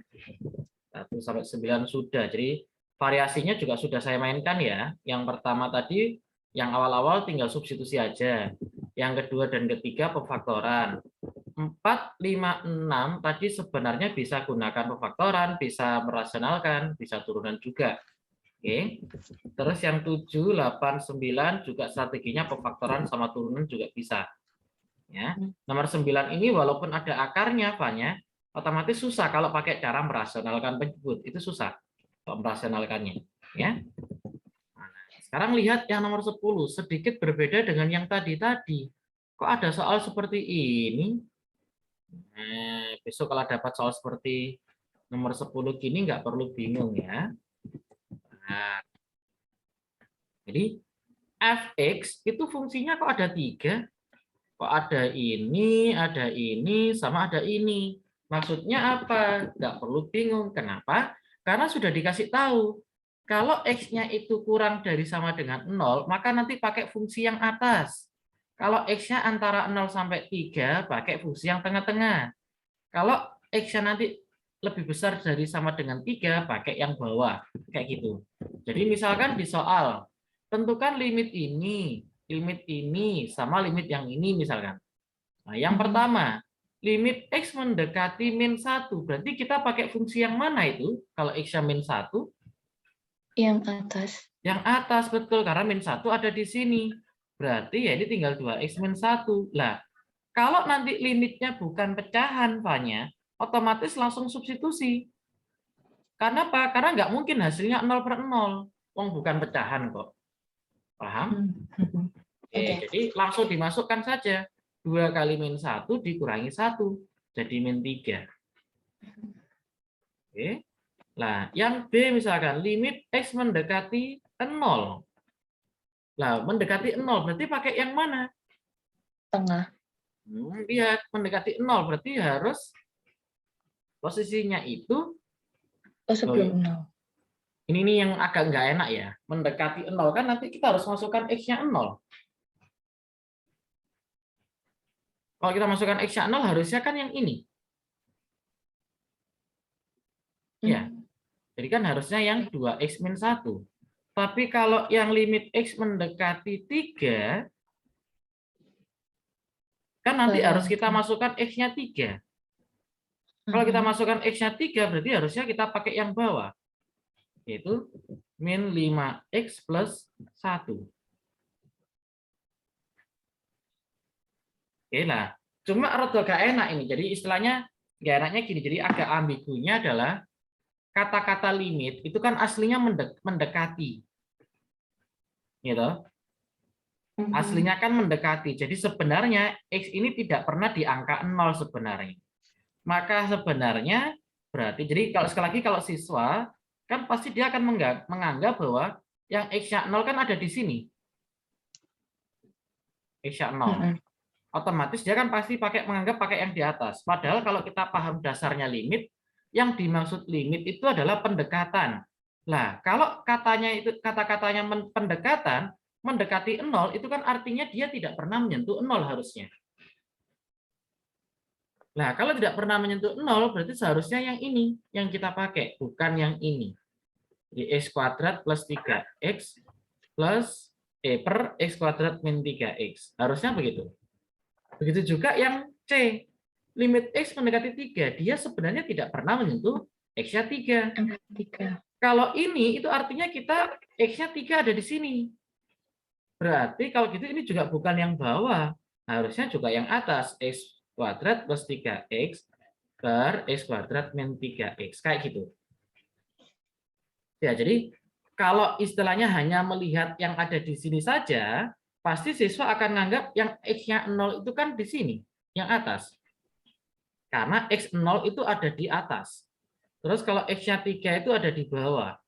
1 sampai 9 sudah. Jadi variasinya juga sudah saya mainkan ya. Yang pertama tadi yang awal-awal tinggal substitusi aja. Yang kedua dan ketiga pemfaktoran. 4, 5, 6 tadi sebenarnya bisa gunakan pemfaktoran, bisa merasionalkan, bisa turunan juga. Oke. Terus yang 7, 8, 9 juga strateginya pemfaktoran sama turunan juga bisa. Ya. Nomor 9 ini walaupun ada akarnya, Fanya, otomatis susah kalau pakai cara merasionalkan penyebut. Itu susah kalau merasionalkannya. Ya. Nah, sekarang lihat yang nomor 10, sedikit berbeda dengan yang tadi-tadi. Kok ada soal seperti ini? Nah, besok kalau dapat soal seperti nomor 10 gini nggak perlu bingung ya. Nah, jadi fx itu fungsinya kok ada 3? Kok ada ini, sama ada ini. Maksudnya apa? Nggak perlu bingung. Kenapa? Karena sudah dikasih tahu. Kalau x-nya itu kurang dari sama dengan 0, maka nanti pakai fungsi yang atas. Kalau x-nya antara 0 sampai 3, pakai fungsi yang tengah-tengah. Kalau x-nya nanti lebih besar dari sama dengan 3, pakai yang bawah. Kayak gitu. Jadi misalkan di soal, tentukan limit ini sama limit yang ini misalkan. Nah, yang pertama, limit x mendekati min 1. Berarti kita pakai fungsi yang mana itu? Kalau x-nya min 1? Yang atas. Yang atas, betul. Karena min 1 ada di sini. Berarti ya ini tinggal 2x min 1. Lah, kalau nanti limitnya bukan pecahan, Fanya, otomatis langsung substitusi. Karena apa? Karena nggak mungkin hasilnya 0/0. Wong bukan pecahan kok. Paham? Oke, jadi langsung dimasukkan saja. 2 kali min 1 dikurangi 1. Jadi min 3. Oke. Nah, yang B misalkan limit x mendekati 0. Nah, mendekati 0 berarti pakai yang mana? Tengah. Lihat, mendekati 0 berarti harus posisinya itu Sebelum 0. ini nih yang agak nggak enak ya. Mendekati 0 kan nanti kita harus masukkan x-nya 0. Kalau kita masukkan x-nya 0 harusnya kan yang ini. Ya. Jadi kan harusnya yang 2x min 1. Tapi kalau yang limit x mendekati 3, kan nanti harus kita masukkan x-nya 3. Kalau kita masukkan x-nya 3, berarti harusnya kita pakai yang bawah. Yaitu min 5x plus 1. Oke lah. Cuma rada gak enak ini. Jadi istilahnya gak enaknya gini. Jadi agak ambigunya adalah kata-kata limit itu kan aslinya mendekati. Gitu. Aslinya kan mendekati. Jadi sebenarnya x ini tidak pernah di angka 0 sebenarnya. Maka sebenarnya berarti, jadi kalau sekali lagi kalau siswa, kan pasti dia akan menganggap bahwa yang x-nya 0 kan ada di sini. X-nya 0. Otomatis dia kan pasti menganggap pakai yang di atas. Padahal kalau kita paham dasarnya limit, yang dimaksud limit itu adalah pendekatan. Nah, kalau kata-katanya pendekatan, mendekati 0 itu kan artinya dia tidak pernah menyentuh 0 harusnya. Nah, kalau tidak pernah menyentuh 0 berarti seharusnya yang ini yang kita pakai, bukan yang ini. Jadi x kuadrat plus 3x plus per x kuadrat min 3x. Harusnya begitu. Begitu juga yang C. Limit x mendekati 3, dia sebenarnya tidak pernah menyentuh X-nya 3. Angka 3. Kalau ini itu artinya kita X-nya 3 ada di sini. Berarti kalau gitu ini juga bukan yang bawah. Harusnya juga yang atas. X kuadrat plus 3X per X kuadrat min 3X. Kayak gitu. Ya, jadi kalau istilahnya hanya melihat yang ada di sini saja, pasti siswa akan menganggap yang X-nya 0 itu kan di sini, yang atas. Karena X0 itu ada di atas. Terus kalau X-nya 3 itu ada di bawah.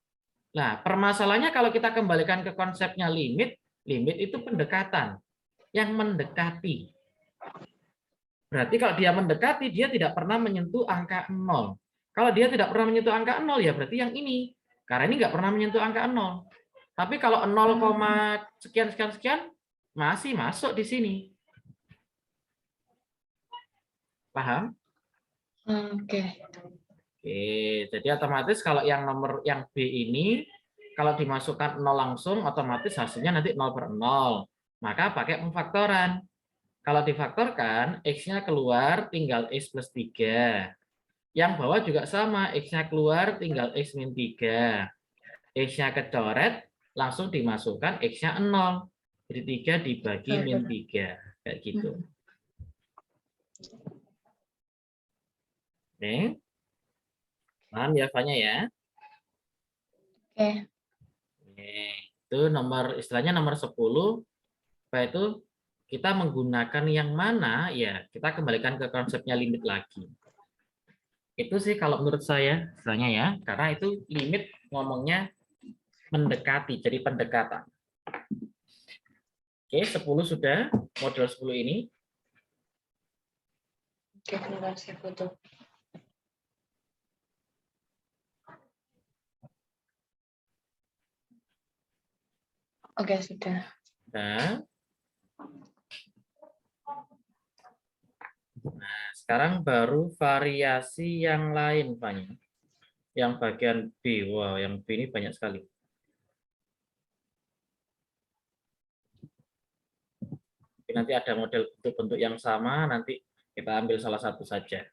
Nah, permasalahannya kalau kita kembalikan ke konsepnya limit, limit itu pendekatan. Yang mendekati. Berarti kalau dia mendekati, dia tidak pernah menyentuh angka 0. Kalau dia tidak pernah menyentuh angka 0, ya berarti yang ini. Karena ini nggak pernah menyentuh angka 0. Tapi kalau 0, sekian, masih masuk di sini. Paham? Oke. Oke, jadi otomatis kalau yang nomor yang B ini, kalau dimasukkan 0 langsung, otomatis hasilnya nanti 0 per 0. Maka pakai pemfaktoran. Kalau difaktorkan, X-nya keluar tinggal X plus 3. Yang bawah juga sama, X-nya keluar tinggal X min 3. X-nya kecoret, langsung dimasukkan X-nya 0. Jadi 3 dibagi min 3. Kayak gitu. Oke. Paham ya, Fanya ya? Oke. Itu nomor, istilahnya nomor 10. Apa itu? Kita menggunakan yang mana? Ya, kita kembalikan ke konsepnya limit lagi. Itu sih kalau menurut saya, istilahnya ya. Karena itu limit ngomongnya mendekati, jadi pendekatan. Oke, 10 sudah, model 10 ini. Oke, bentar saya foto. Oke, sudah. Nah, sekarang baru variasi yang lain, Fanya. Yang bagian B, wow, yang B ini banyak sekali. Nanti ada model bentuk-bentuk yang sama, nanti kita ambil salah satu saja.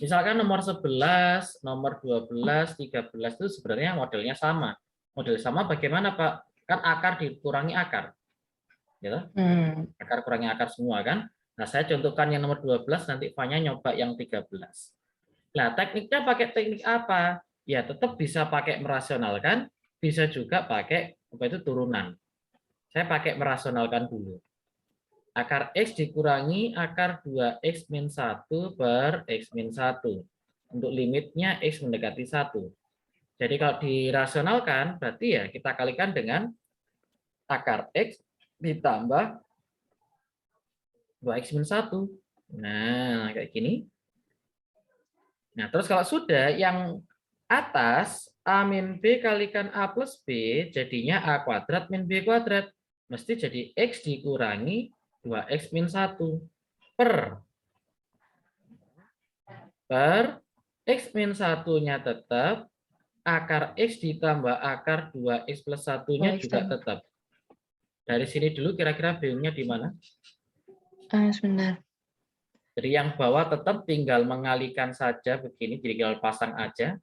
Misalkan nomor 11, nomor 12, 13 itu sebenarnya modelnya sama. Model sama bagaimana, Pak? Kan akar dikurangi akar. Gitu? Akar kurangi akar semua kan? Nah, saya contohkan yang nomor 12, nanti Fanya nyoba yang 13. Nah, tekniknya pakai teknik apa? Ya, tetap bisa pakai merasionalkan, bisa juga pakai apa itu turunan. Saya pakai merasionalkan dulu. Akar X dikurangi akar 2X min 1 per X min 1. Untuk limitnya X mendekati 1. Jadi kalau dirasionalkan, berarti ya kita kalikan dengan akar X ditambah 2X min 1. Nah, kayak gini. Nah, terus kalau sudah yang atas, A min B kalikan A plus B, jadinya A kuadrat min B kuadrat. Mesti jadi X dikurangi 2X min 1 per X min 1-nya tetap, akar X ditambah akar 2X plus 1-nya juga tetap. Dari sini dulu kira-kira bingungnya di mana? Sebentar. Jadi yang bawah tetap tinggal mengalihkan saja begini, jadi tinggal pasang aja.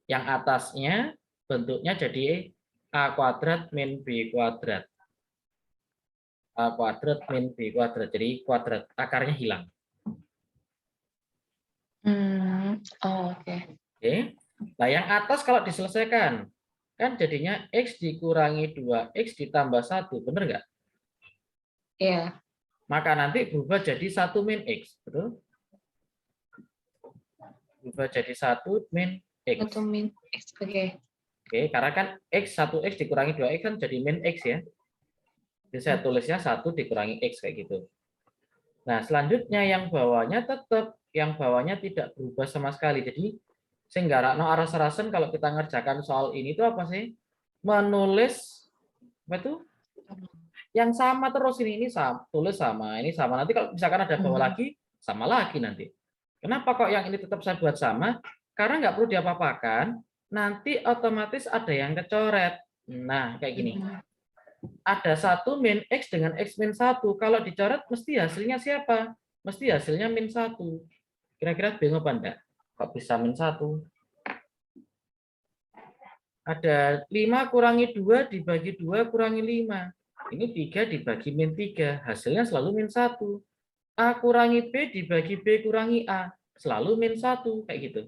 Yang atasnya bentuknya jadi A kuadrat min B kuadrat. A kuadrat min B kuadrat, jadi kuadrat, akarnya hilang. Oke. Oke. Nah, yang atas kalau diselesaikan, kan jadinya X dikurangi 2X ditambah 1, benar nggak? Iya. Maka nanti berubah jadi 1 min X, betul? Berubah jadi 1 min X. 1 min X, oke. Oke, karena kan X, 1X dikurangi 2X kan jadi min X ya. Jadi saya tulisnya 1 dikurangi X kayak gitu. Nah, selanjutnya yang bawahnya tetap, yang bawahnya tidak berubah sama sekali. Jadi, sehingga aras-arasan kalau kita ngerjakan soal ini itu apa sih? Menulis apa itu? Yang sama terus ini sama, tulis sama, ini sama. Nanti kalau misalkan ada bawah lagi, sama lagi nanti. Kenapa kok yang ini tetap saya buat sama? Karena nggak perlu diapa-apakan, nanti otomatis ada yang kecoret. Nah, kayak gini. Ada 1 min X dengan X min 1. Kalau dicoret, mesti hasilnya siapa? Mesti hasilnya min 1. Kira-kira bingung apa enggak? Kok bisa min 1? Ada 5 kurangi 2 dibagi 2 kurangi 5. Ini 3 dibagi min 3. Hasilnya selalu min 1. A kurangi B dibagi B kurangi A. Selalu min 1. Kayak gitu.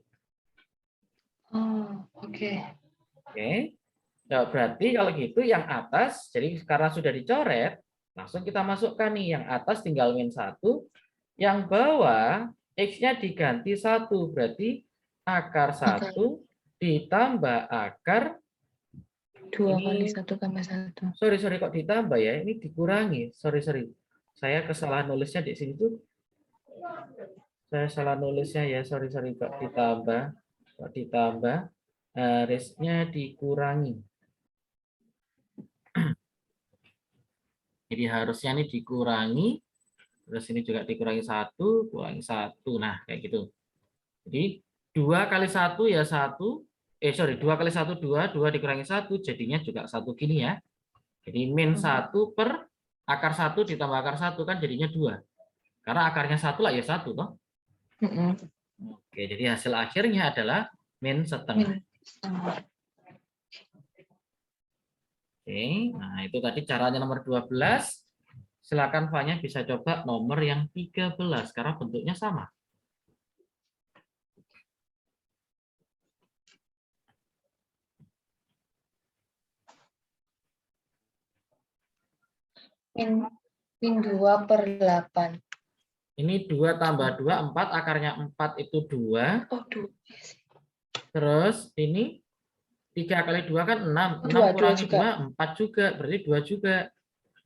Oh, oke. Oke. Nah, berarti kalau gitu yang atas, jadi karena sudah dicoret, langsung kita masukkan nih. Yang atas tinggal min 1. Yang bawah, X-nya diganti 1. Berarti akar 1 ditambah akar 2 kali ini. 1 tambah 1. Sorry kok ditambah ya, ini dikurangi. Sorry. Saya kesalahan nulisnya di sini tuh. Saya salah nulisnya ya, sorry kok ditambah. Harusnya dikurangi. Jadi harusnya ini dikurangi, terus ini juga dikurangi 1, kurangi 1. Nah, kayak gitu. Jadi 2 kali 1 ya 1. 2 kali 1 2, 2 dikurangi 1 jadinya juga 1 gini ya. Jadi min 1 per akar 1 ditambah akar 1 kan jadinya 2. Karena akarnya 1 lah ya 1 toh. Oke, jadi hasil akhirnya adalah min setengah. Oke, nah itu tadi caranya nomor 12. Silakan Fanya bisa coba nomor yang 13 karena bentuknya sama. Min 2 per 8. Ini 2 tambah 2, 4. Akarnya 4 itu 2. Oh, 2. Terus ini 3 kali 2 kan 6. 6 2 kurangi juga. 2, 4 juga. Berarti 2 juga.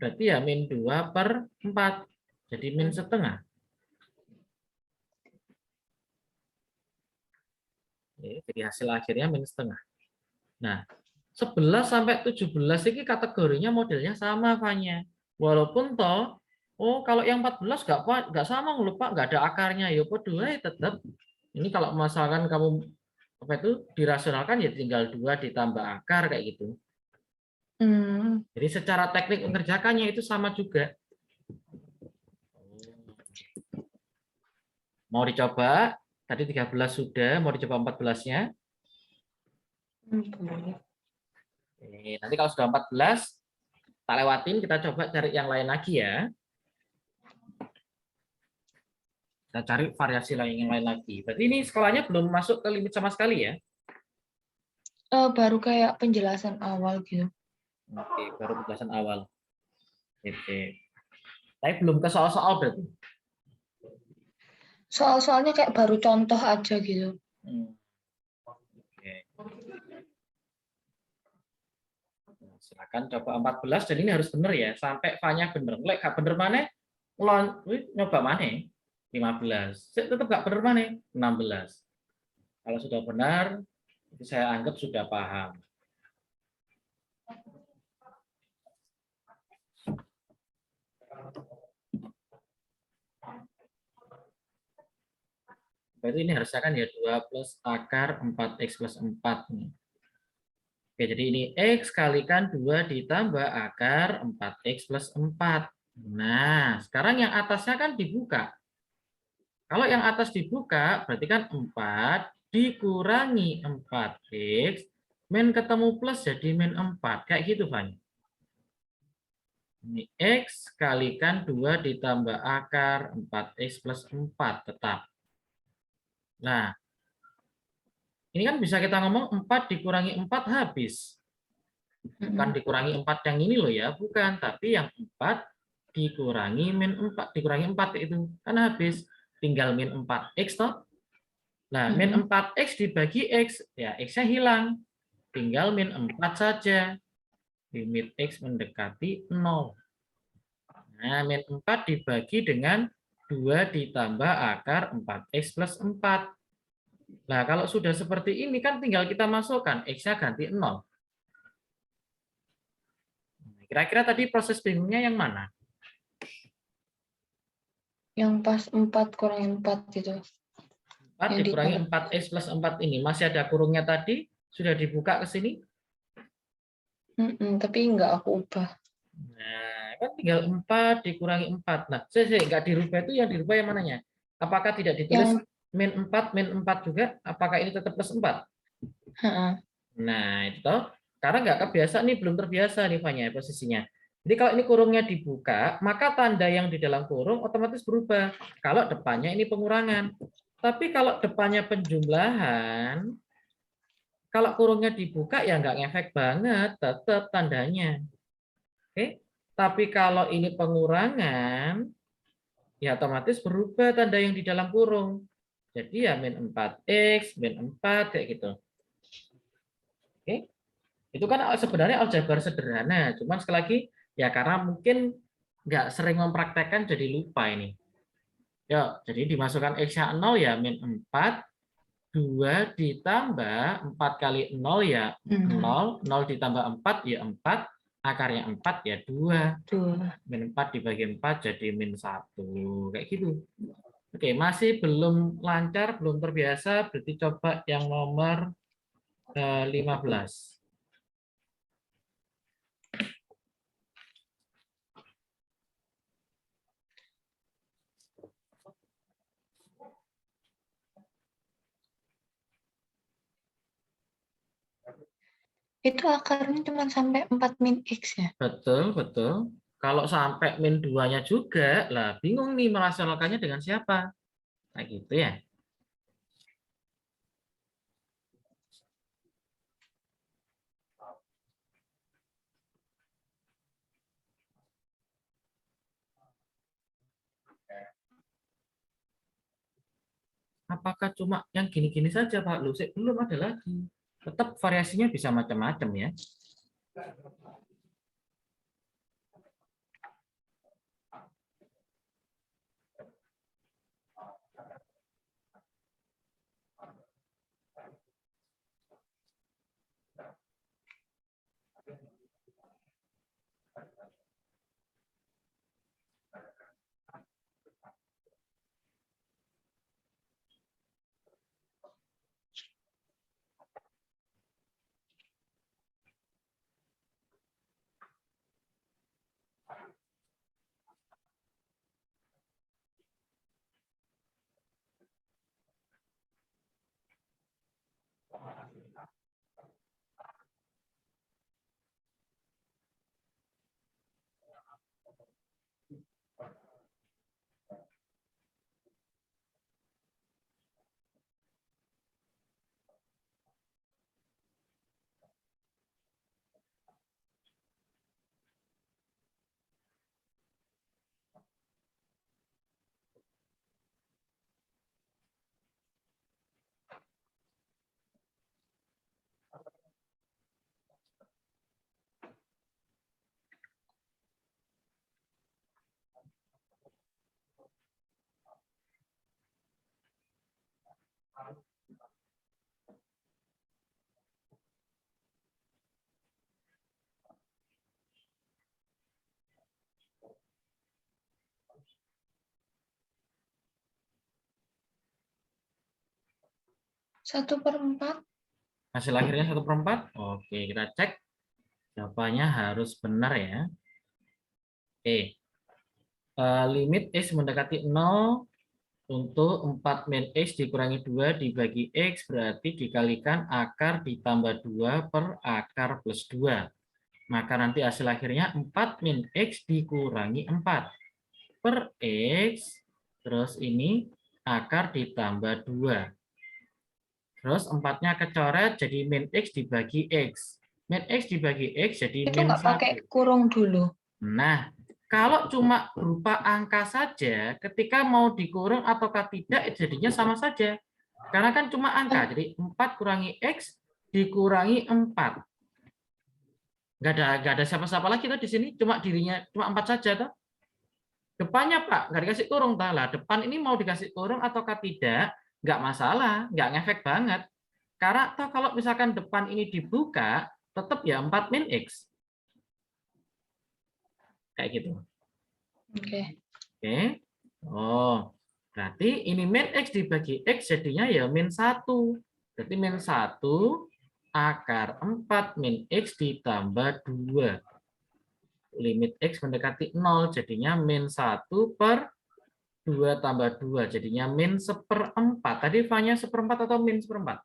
Berarti ya min 2 per 4. Jadi min setengah. Jadi hasil akhirnya min setengah. Nah, 11 sampai 17 ini kategorinya modelnya sama, Fanya. Walaupun toh, kalau yang 14 nggak sama, lupa nggak ada akarnya. Ya dua tetap. Ini kalau misalkan kamu dirasionalkan ya tinggal 2 ditambah akar kayak gitu. Jadi secara teknik mengerjakannya itu sama juga. Mau dicoba? Tadi 13 sudah, mau dicoba 14-nya? Nanti kalau sudah 14, tak lewatin, kita coba cari yang lain lagi ya. Kita cari variasi yang lain lagi. Berarti ini sekolahnya belum masuk ke limit sama sekali ya? Baru kayak penjelasan awal gitu. Oke, baru penjelasan awal. Oke. Tapi belum ke soal-soal berarti? Soal-soalnya kayak baru contoh aja gitu. Oke. Silakan coba 14, dan ini harus benar ya, sampai Fanya benar. Lek gak bener mana? Nyoba mana? 15. Tetap gak bener mana? 16. Kalau sudah benar, itu saya anggap sudah paham. Berarti ini harusnya kan ya 2 plus akar 4x plus 4. Oke, jadi ini X kalikan 2 ditambah akar 4x plus 4. Nah, sekarang yang atasnya kan dibuka. Kalau yang atas dibuka, berarti kan 4 dikurangi 4x, min ketemu plus jadi min 4. Kayak gitu, Fanny. Ini X kalikan 2 ditambah akar 4x plus 4 tetap. Nah, ini kan bisa kita ngomong 4 dikurangi 4 habis. Bukan dikurangi 4 yang ini loh ya, bukan. Tapi yang 4 dikurangi min 4. Dikurangi 4 itu kan habis. Tinggal min 4x toh. Nah, min 4x dibagi x, ya x-nya hilang. Tinggal min 4 saja. Limit x mendekati 0. Nah, min 4 dibagi dengan 2 ditambah akar 4x plus 4. Nah, kalau sudah seperti ini kan tinggal kita masukkan, x-nya ganti 0. Kira-kira tadi proses bingungnya yang mana? Yang pas 4 kurangi 4 gitu. 4 dikurangi 4x plus 4 ini. Masih ada kurungnya tadi? Sudah dibuka ke sini? Tapi enggak aku ubah. Nah, kan tinggal 4 dikurangi 4. Nah, enggak dirubah itu yang dirubah yang mananya? Apakah tidak ditulis min 4 juga? Apakah ini tetap plus 4? Nah, itu toh. Karena nggak kebiasa nih, belum terbiasa nih Fanya posisinya. Jadi kalau ini kurungnya dibuka, maka tanda yang di dalam kurung otomatis berubah. Kalau depannya ini pengurangan. Tapi kalau depannya penjumlahan, kalau kurungnya dibuka ya nggak ngefek banget, tetap tandanya. Oke. Tapi kalau ini pengurangan, ya otomatis berubah tanda yang di dalam kurung. Jadi ya min 4x, min 4, kayak gitu. Oke. Itu kan sebenarnya aljabar sederhana, cuman sekali lagi ya karena mungkin nggak sering mempraktekkan jadi lupa ini. Ya, jadi dimasukkan x-nya 0 ya min 4, 2 ditambah 4 kali 0 ya 0, 0 ditambah 4 ya 4, akarnya 4 ya 2. 2. Min 4 dibagi 4 jadi min 1, kayak gitu. Oke, masih belum lancar, belum terbiasa, berarti coba yang nomor 15. Itu akarnya cuma sampai 4 min X ya? Betul, betul. Kalau sampai min 2-nya juga, lah bingung nih merasionalkannya dengan siapa. Nah gitu ya. Apakah cuma yang gini-gini saja, Pak Lusik? Belum ada lagi. Tetap variasinya bisa macam-macam ya. Satu per 4. Hasil akhirnya 1/4. Oke, kita cek. Jawabannya harus benar ya. Oke. Limit X mendekati 0 untuk 4 min X dikurangi 2 dibagi X berarti dikalikan akar ditambah 2 per akar plus 2. Maka nanti hasil akhirnya 4 min X dikurangi 4 per X. Terus ini akar ditambah 2. Terus 4-nya kecoret jadi min X dibagi X. Min X dibagi X jadi Itu min nggak pakai 1. kurung dulu. Nah, kalau cuma berupa angka saja, ketika mau dikurung ataukah tidak, jadinya sama saja. Karena kan cuma angka, jadi 4 kurangi X dikurangi 4. Nggak ada siapa-siapa lagi tuh di sini, cuma dirinya, cuma 4 saja tuh. Depannya Pak, nggak dikasih kurung. Lah, depan ini mau dikasih kurung ataukah tidak, nggak masalah, nggak ngefek banget. Karena toh kalau misalkan depan ini dibuka, tetap ya 4 min X. Kayak gitu. Oke. Oke. Oh, berarti ini min X dibagi X jadinya ya min 1. Berarti min 1 akar 4 min X ditambah 2. Limit X mendekati 0 jadinya min 1 per 2 tambah 2 jadinya min 1/4. Tadi V-nya 1/4 atau min 1/4?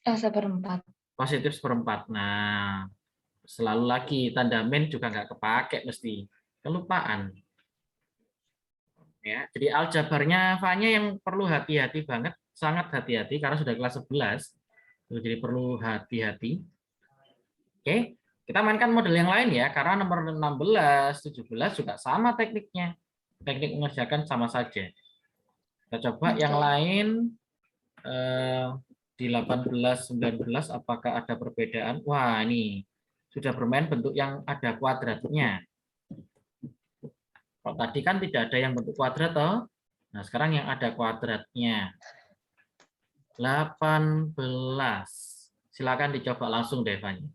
1/4. positif seperempat. Nah, selalu lagi tanda min juga nggak kepake mesti. Kelupaan. Ya, jadi aljabarnya Fanya yang perlu hati-hati banget, sangat hati-hati karena sudah kelas 11. Jadi perlu hati-hati. Oke, kita mainkan model yang lain ya, karena nomor 16, 17 juga sama tekniknya. Teknik mengerjakan sama saja. Kita coba yang Oke. lain. Di 18, 19 apakah ada perbedaan? Wah, ini sudah bermain bentuk yang ada kuadratnya. Kalau tadi kan tidak ada yang bentuk kuadrat toh. Nah, sekarang yang ada kuadratnya. 18. Silakan dicoba langsung deh, Fanya.